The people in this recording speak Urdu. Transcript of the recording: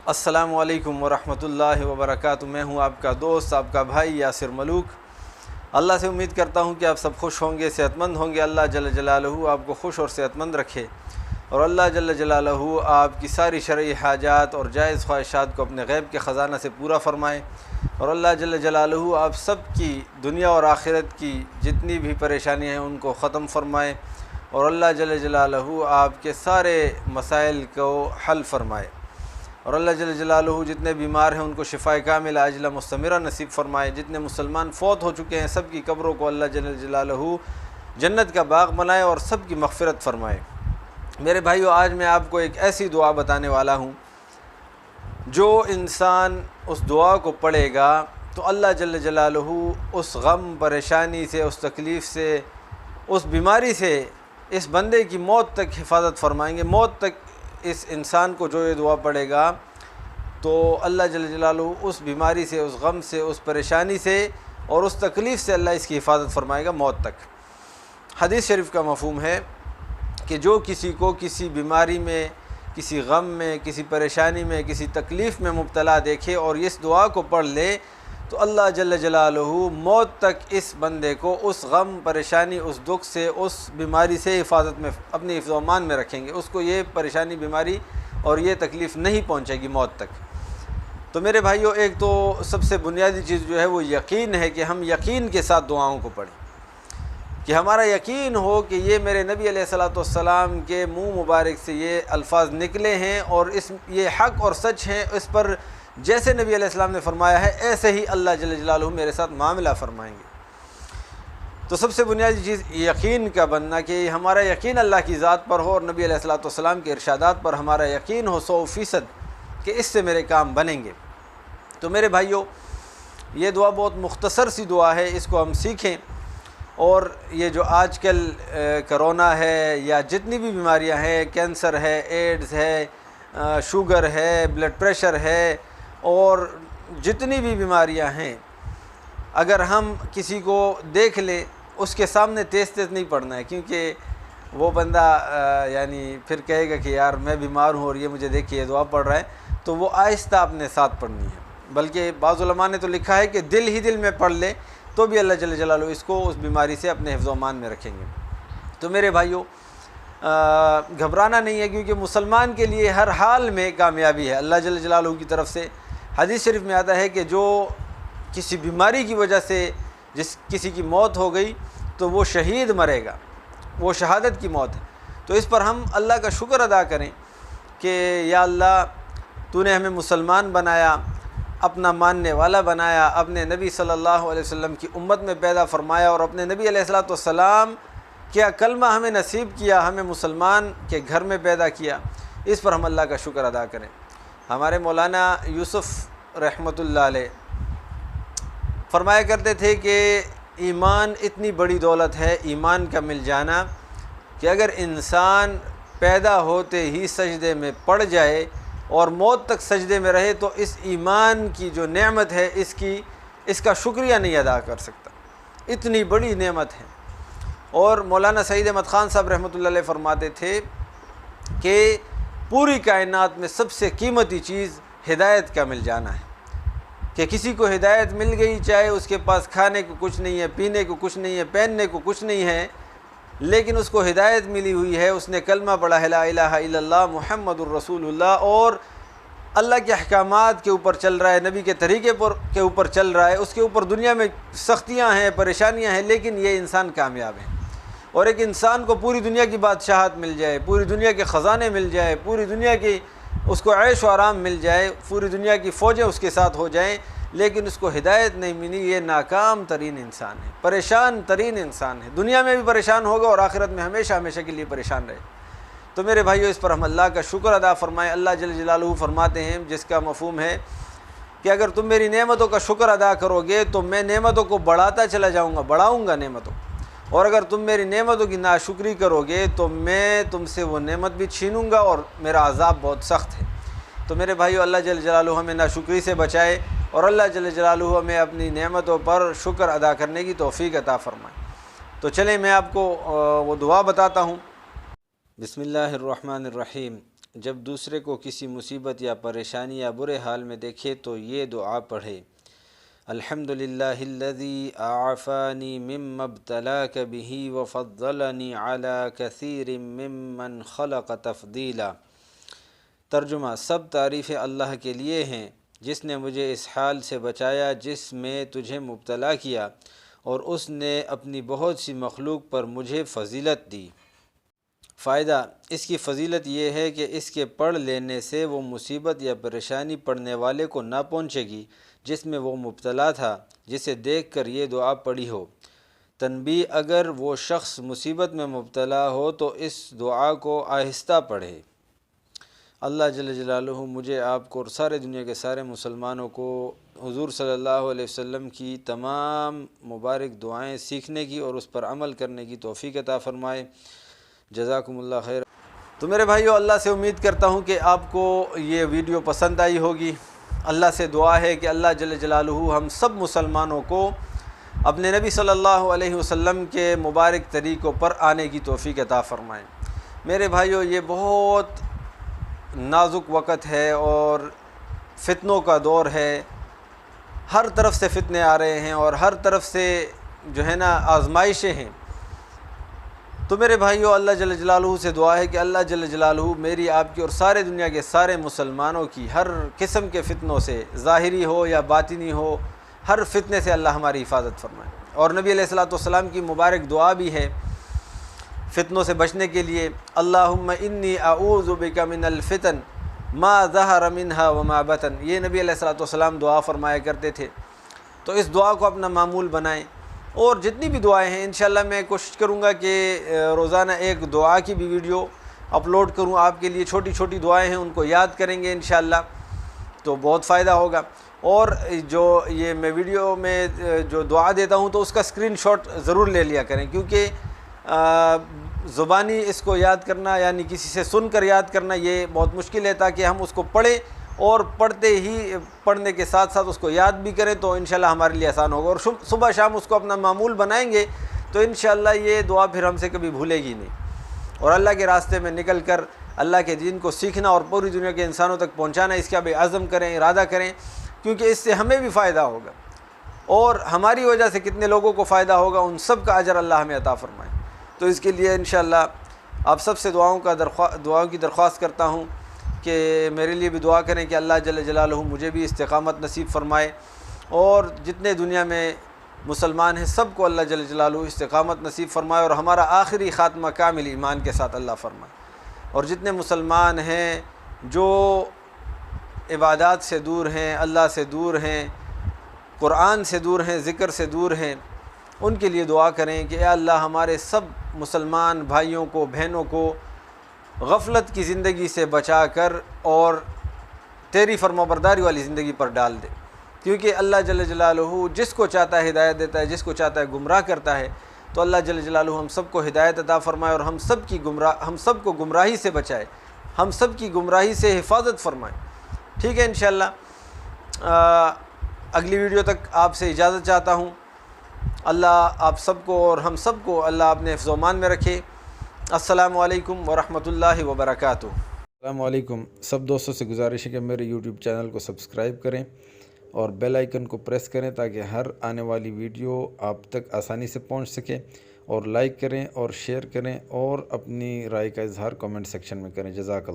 السلام علیکم ورحمۃ اللہ وبرکاتہ۔ میں ہوں آپ کا دوست، آپ کا بھائی یاسر ملوک۔ اللہ سے امید کرتا ہوں کہ آپ سب خوش ہوں گے، صحت مند ہوں گے۔ اللہ جل جلالہ آپ کو خوش اور صحت مند رکھے، اور اللہ جل جلالہ آپ کی ساری شرعی حاجات اور جائز خواہشات کو اپنے غیب کے خزانہ سے پورا فرمائے، اور اللہ جل جلالہ آپ سب کی دنیا اور آخرت کی جتنی بھی پریشانیاں ہیں ان کو ختم فرمائے، اور اللہ جل جلالہ آپ کے سارے مسائل کو حل فرمائے، اور اللہ جل جلالہ جتنے بیمار ہیں ان کو شفائے کامل عاجلہ مستمرہ نصیب فرمائے۔ جتنے مسلمان فوت ہو چکے ہیں سب کی قبروں کو اللہ جل جلالہ جنت کا باغ بنائے اور سب کی مغفرت فرمائے۔ میرے بھائیو، آج میں آپ کو ایک ایسی دعا بتانے والا ہوں جو انسان اس دعا کو پڑھے گا تو اللہ جل جلالہ اس غم پریشانی سے، اس تکلیف سے، اس بیماری سے اس بندے کی موت تک حفاظت فرمائیں گے۔ موت تک اس انسان کو جو یہ دعا پڑھے گا تو اللہ جل جلالہ اس بیماری سے، اس غم سے، اس پریشانی سے اور اس تکلیف سے اللہ اس کی حفاظت فرمائے گا موت تک۔ حدیث شریف کا مفہوم ہے کہ جو کسی کو کسی بیماری میں، کسی غم میں، کسی پریشانی میں، کسی تکلیف میں مبتلا دیکھے اور اس دعا کو پڑھ لے تو اللہ جل جلالہ موت تک اس بندے کو اس غم، پریشانی، اس دکھ سے، اس بیماری سے حفاظت میں، اپنی حفظ و امان میں رکھیں گے۔ اس کو یہ پریشانی، بیماری اور یہ تکلیف نہیں پہنچے گی موت تک۔ تو میرے بھائیو، ایک تو سب سے بنیادی چیز جو ہے وہ یقین ہے کہ ہم یقین کے ساتھ دعاؤں کو پڑھیں، کہ ہمارا یقین ہو کہ یہ میرے نبی علیہ الصلوۃ والسلام کے منہ مبارک سے یہ الفاظ نکلے ہیں اور یہ حق اور سچ ہیں، اس پر جیسے نبی علیہ السلام نے فرمایا ہے ایسے ہی اللہ جل جلالہ میرے ساتھ معاملہ فرمائیں گے۔ تو سب سے بنیادی چیز یقین کا بننا، کہ ہمارا یقین اللہ کی ذات پر ہو اور نبی علیہ الصلوۃ والسلام کے ارشادات پر ہمارا یقین ہو 100% کہ اس سے میرے کام بنیں گے۔ تو میرے بھائیو، یہ دعا بہت مختصر سی دعا ہے، اس کو ہم سیکھیں، اور یہ جو آج کل کرونا ہے یا جتنی بھی بیماریاں ہیں، کینسر ہے، ایڈز ہے، شوگر ہے، بلڈ پریشر ہے، اور جتنی بھی بیماریاں ہیں، اگر ہم کسی کو دیکھ لیں اس کے سامنے تیز تیز نہیں پڑھنا ہے، کیونکہ وہ بندہ یعنی پھر کہے گا کہ یار میں بیمار ہوں اور یہ مجھے دیکھ کے یہ دعا پڑھ رہا ہے، تو وہ آہستہ اپنے ساتھ پڑھنی ہے۔ بلکہ بعض علماء نے تو لکھا ہے کہ دل ہی دل میں پڑھ لے تو بھی اللہ جل جلالہ اس کو اس بیماری سے اپنے حفظ و امان میں رکھیں گے۔ تو میرے بھائیو، گھبرانا نہیں ہے، کیونکہ مسلمان کے لیے ہر حال میں کامیابی ہے اللہ جل جلالہ کی طرف سے۔ حدیث شریف میں آتا ہے کہ جو کسی بیماری کی وجہ سے کسی کی موت ہو گئی تو وہ شہید مرے گا، وہ شہادت کی موت ہے۔ تو اس پر ہم اللہ کا شکر ادا کریں کہ یا اللہ، تو نے ہمیں مسلمان بنایا، اپنا ماننے والا بنایا، اپنے نبی صلی اللہ علیہ وسلم کی امت میں پیدا فرمایا، اور اپنے نبی علیہ الصلوۃ والسلام کیا کلمہ ہمیں نصیب کیا، ہمیں مسلمان کے گھر میں پیدا کیا۔ اس پر ہم اللہ کا شکر ادا کریں۔ ہمارے مولانا یوسف رحمۃ اللہ علیہ فرمایا کرتے تھے کہ ایمان اتنی بڑی دولت ہے، ایمان کا مل جانا، کہ اگر انسان پیدا ہوتے ہی سجدے میں پڑ جائے اور موت تک سجدے میں رہے تو اس ایمان کی جو نعمت ہے اس کا شکریہ نہیں ادا کر سکتا، اتنی بڑی نعمت ہے۔ اور مولانا سعید احمد خان صاحب رحمۃ اللہ علیہ فرماتے تھے کہ پوری کائنات میں سب سے قیمتی چیز ہدایت کا مل جانا ہے، کہ کسی کو ہدایت مل گئی، چاہے اس کے پاس کھانے کو کچھ نہیں ہے، پینے کو کچھ نہیں ہے، پہننے کو کچھ نہیں ہے، لیکن اس کو ہدایت ملی ہوئی ہے، اس نے کلمہ پڑھا ہے لا الہ الا اللہ محمد الرسول اللہ، اور اللہ کے احکامات کے اوپر چل رہا ہے، نبی کے طریقے کے اوپر چل رہا ہے، اس کے اوپر دنیا میں سختیاں ہیں، پریشانیاں ہیں، لیکن یہ انسان کامیاب ہے۔ اور ایک انسان کو پوری دنیا کی بادشاہت مل جائے، پوری دنیا کے خزانے مل جائے، پوری دنیا کی اس کو عیش و آرام مل جائے، پوری دنیا کی فوجیں اس کے ساتھ ہو جائیں، لیکن اس کو ہدایت نہیں ملی، یہ ناکام ترین انسان ہے، پریشان ترین انسان ہے، دنیا میں بھی پریشان ہوگا اور آخرت میں ہمیشہ ہمیشہ کے لیے پریشان رہے۔ تو میرے بھائیو، اس پر ہم اللہ کا شکر ادا فرمائیں۔ اللہ جل جلالہ فرماتے ہیں، جس کا مفہوم ہے کہ اگر تم میری نعمتوں کا شکر ادا کرو گے تو میں نعمتوں کو بڑھاتا چلا جاؤں گا، بڑھاؤں گا نعمتوں، اور اگر تم میری نعمتوں کی ناشکری کرو گے تو میں تم سے وہ نعمت بھی چھینوں گا اور میرا عذاب بہت سخت ہے۔ تو میرے بھائیو، اللہ جل جلالہ ہمیں ناشکری سے بچائے، اور اللہ جل جلالہ ہمیں اپنی نعمتوں پر شکر ادا کرنے کی توفیق عطا فرمائے۔ تو چلیں میں آپ کو وہ دعا بتاتا ہوں۔ بسم اللہ الرحمن الرحیم۔ جب دوسرے کو کسی مصیبت یا پریشانی یا برے حال میں دیکھے تو یہ دعا پڑھے: الحمدللہ الذی اعافانی مما ابتلاک بہ وفضلنی علی کثیر ممن خلق تفضیلا۔ ترجمہ: سب تعریفیں اللہ کے لیے ہیں جس نے مجھے اس حال سے بچایا جس میں تجھے مبتلا کیا، اور اس نے اپنی بہت سی مخلوق پر مجھے فضیلت دی۔ فائدہ: اس کی فضیلت یہ ہے کہ اس کے پڑھ لینے سے وہ مصیبت یا پریشانی پڑھنے والے کو نہ پہنچے گی جس میں وہ مبتلا تھا، جسے دیکھ کر یہ دعا پڑھی ہو۔ تنبیہ: اگر وہ شخص مصیبت میں مبتلا ہو تو اس دعا کو آہستہ پڑھے۔ اللہ جل جلالہ مجھے، آپ کو اور سارے دنیا کے سارے مسلمانوں کو حضور صلی اللہ علیہ وسلم کی تمام مبارک دعائیں سیکھنے کی اور اس پر عمل کرنے کی توفیق عطا فرمائے۔ جزاکم اللہ خیر۔ تو میرے بھائیو، اللہ سے امید کرتا ہوں کہ آپ کو یہ ویڈیو پسند آئی ہوگی۔ اللہ سے دعا ہے کہ اللہ جل جلالہ ہم سب مسلمانوں کو اپنے نبی صلی اللہ علیہ وسلم کے مبارک طریقوں پر آنے کی توفیق عطا فرمائیں۔ میرے بھائیو، یہ بہت نازک وقت ہے اور فتنوں کا دور ہے۔ ہر طرف سے فتنے آ رہے ہیں اور ہر طرف سے جو ہے نا آزمائشیں ہیں۔ تو میرے بھائیو، اللہ جل جلالہ سے دعا ہے کہ اللہ جل جلالہ میری، آپ کی اور سارے دنیا کے سارے مسلمانوں کی ہر قسم کے فتنوں سے، ظاہری ہو یا باطنی ہو، ہر فتنے سے اللہ ہماری حفاظت فرمائے۔ اور نبی علیہ الصلوۃ والسلام کی مبارک دعا بھی ہے فتنوں سے بچنے کے لیے: اللہم انی اعوذ بک من الفتن ما ظہر منہا وما بطن۔ یہ نبی علیہ الصلوۃ والسلام دعا فرمایا کرتے تھے۔ تو اس دعا کو اپنا معمول بنائیں، اور جتنی بھی دعائیں ہیں انشاءاللہ میں کوشش کروں گا کہ روزانہ ایک دعا کی بھی ویڈیو اپلوڈ کروں آپ کے لیے۔ چھوٹی چھوٹی دعائیں ہیں، ان کو یاد کریں گے انشاءاللہ تو بہت فائدہ ہوگا۔ اور جو یہ میں ویڈیو میں جو دعا دیتا ہوں تو اس کا اسکرین شاٹ ضرور لے لیا کریں، کیونکہ زبانی اس کو یاد کرنا، یعنی کسی سے سن کر یاد کرنا، یہ بہت مشکل ہے۔ تاکہ ہم اس کو پڑھیں اور پڑھنے کے ساتھ ساتھ اس کو یاد بھی کریں تو انشاءاللہ ہمارے لیے آسان ہوگا، اور صبح شام اس کو اپنا معمول بنائیں گے تو انشاءاللہ یہ دعا پھر ہم سے کبھی بھولے گی نہیں۔ اور اللہ کے راستے میں نکل کر اللہ کے دین کو سیکھنا اور پوری دنیا کے انسانوں تک پہنچانا، اس کا بھی عزم کریں، ارادہ کریں، کیونکہ اس سے ہمیں بھی فائدہ ہوگا اور ہماری وجہ سے کتنے لوگوں کو فائدہ ہوگا، ان سب کا اجر اللہ ہمیں عطا فرمائے۔ تو اس کے لیے انشاءاللہ آپ سب سے دعاؤں کی درخواست کرتا ہوں کہ میرے لیے بھی دعا کریں کہ اللہ جل جلالہ مجھے بھی استقامت نصیب فرمائے، اور جتنے دنیا میں مسلمان ہیں سب کو اللہ جل جلالہ استقامت نصیب فرمائے، اور ہمارا آخری خاتمہ کامل ایمان کے ساتھ اللہ فرمائے۔ اور جتنے مسلمان ہیں جو عبادات سے دور ہیں، اللہ سے دور ہیں، قرآن سے دور ہیں، ذکر سے دور ہیں، ان کے لیے دعا کریں کہ اے اللہ ہمارے سب مسلمان بھائیوں کو، بہنوں کو غفلت کی زندگی سے بچا کر اور تیری فرمانبرداری والی زندگی پر ڈال دے، کیونکہ اللہ جل جلالہ جس کو چاہتا ہے ہدایت دیتا ہے، جس کو چاہتا ہے گمراہ کرتا ہے۔ تو اللہ جل جلالہ ہم سب کو ہدایت عطا فرمائے اور ہم سب کو گمراہی سے بچائے، ہم سب کی گمراہی سے حفاظت فرمائے۔ ٹھیک ہے، انشاءاللہ اگلی ویڈیو تک آپ سے اجازت چاہتا ہوں۔ اللہ آپ سب کو اور ہم سب کو اللہ اپنے حفظ و امان میں رکھے۔ السلام علیکم ورحمۃ اللہ وبرکاتہ۔ السلام علیکم۔ سب دوستوں سے گزارش ہے کہ میرے یوٹیوب چینل کو سبسکرائب کریں اور بیل آئیکن کو پریس کریں تاکہ ہر آنے والی ویڈیو آپ تک آسانی سے پہنچ سکے، اور لائک کریں اور شیئر کریں اور اپنی رائے کا اظہار کمنٹ سیکشن میں کریں۔ جزاک اللہ۔